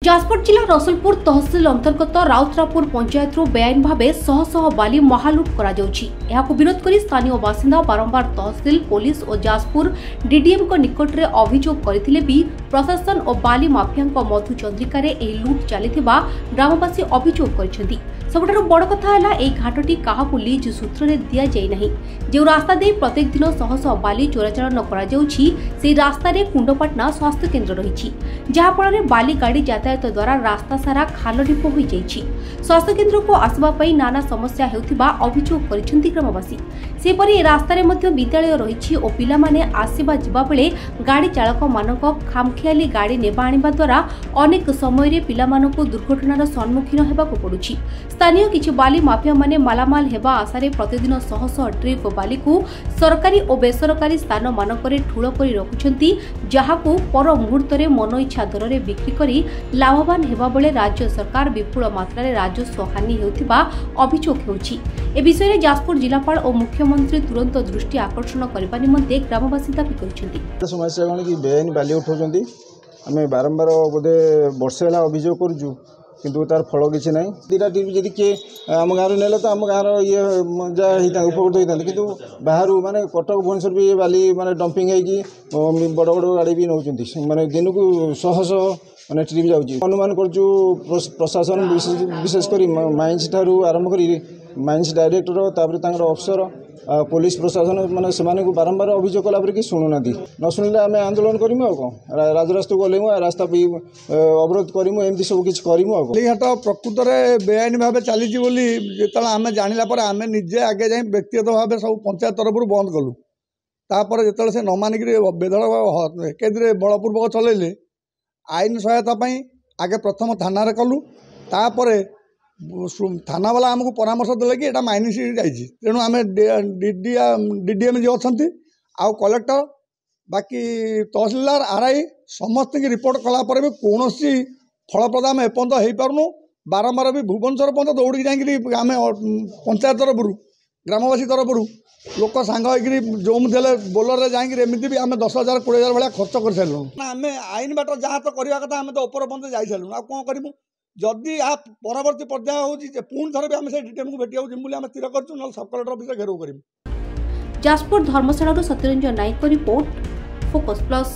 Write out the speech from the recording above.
जाजपुर जिला रसुलपुर तहसिल अंतर्गत राउतरापुर पंचायत बेआईन भाव शह शह बाली महालुट कर विरोध कर स्थानीय बासिंदा बारंबार तहसिल पुलिस और जाजपुर डीडीएम निकट में अभियोग करथिले भी प्रशासन और बाली माफिया मधु चंद्रिकार लुट चली ग्रामवासी अभियोग कर सबुठारु बड़ कथा है घाटी क्या लीज सूत्र में दि जाए जो रास्ता दे प्रत्येक दिन शह शह बाली चोराचालन कर रास्तार कुंडपाटना स्वास्थ्य केन्द्र रही जहाँफल बाली गाड़ी यातायात द्वारा रास्ता सारा खाल ढीप हो जाइछि। स्वास्थ्य केन्द्र को आसवाई नाना समस्या होथिबा अभियोग करिसेंति ग्रामवासी। सेपरि रास्तार मध्य विद्यालय रही और पिला माने आसीबा जिबा बेले गाड़ी चालक मानक खामखियाली गाड़ी नेबा आनिबा द्वारा अनेक समय रे पिला मानक दुर्घटनार सम्मुखीन हेबाकु पडुछि। स्थानीय किछि बाली माफिया माने मालामाल हेबा आशारे प्रतिदिन शह शह ट्रिप बाली को सरकारी और बेसरकारी स्थान मानकरे ठूल करी रखुछंती, जहाकू पर मुहूर्त रे मन इच्छा दर रे बिक्री करी लाभवान हेबा बेले राज्य सरकार विपुल मात्रा रे राजस्व हानि हेउथिबा अभियोग हेउछि। ए विषय रे जाजपुर जिलापाल और मुख्यमंत्री तुरंत दृष्टि आकर्षण करबा निमंते ग्रामवासी दाबी करिसेंती। समस्या कोन कि बेआईन बाली उठाउछंती, आमे बारंबार बोधे वर्षे होला अभियोग करूछु किंतु तार फल किसी ना दीटा टीम जी किए आम गाँव ने तो आम गाँव ये जहाँ उपकृत होता कि बाहर माने कटक भुवनेश्वर भी बाली माने डंपिंग होगी बड़ बड़ गाड़ी भी नौ माने दिन को शह शह माने ट्रिप जाऊँगी अनुमान कर प्रशासन विशेषकर माइंस ठारू आरंभ कर माइंस डायरेक्टर तापर अफसर पुलिस प्रशासन माने से बारंबार अभियोग कला कि शुणुना न शुणिले आम आंदोलन करमु कौन राजरास्ता गलु रास्ता भी अवरोध करमु एमती सब किसी करमु घाट प्रकृत में बेआईन भाव चली जो आम जाना आम निजे आगे जाए व्यक्तिगत भाव सब पंचायत तरफ बंद कलु तापर जो से न मानिक बेधड़ केन्द्र बलपूर्वक चलैले आईन सहायता आगे प्रथम थाना कलु तापर थाना वाला आमको परामर्श देले कि एटा माइनिंग जाइए तेणु आम डीडीएम जी अच्छा आउ कलेक्टर बाकी तहसिलदार आरआई समस्त की रिपोर्ट कलापर भी कौन फलप्रद आम एपर्यंत हो पार्नु बारंबार भी भुवनेश्वर पर्यंत दौड़ी जाकि आम पंचायत तरफ ग्रामवासी तरफ लोक सांग जो मुझे बोलर जाकि एमती भी आम 10,000 20,000 भाया खर्च कर सारूँ आम आईन बाट जहाँ तो करवा कथा आम तो ऊपर पर्यंत जा सारूँ आ कौन करूँ जदि आ परवर्ती पर्याय होची पुणी थर भी आम से डीटीएम को भेटिया आम स्थिर कर सब कलेक्टर ऑफिस घेराव कर। जाजपुर धर्मशाला सत्यरंजन नायक रिपोर्ट फोकस प्लस।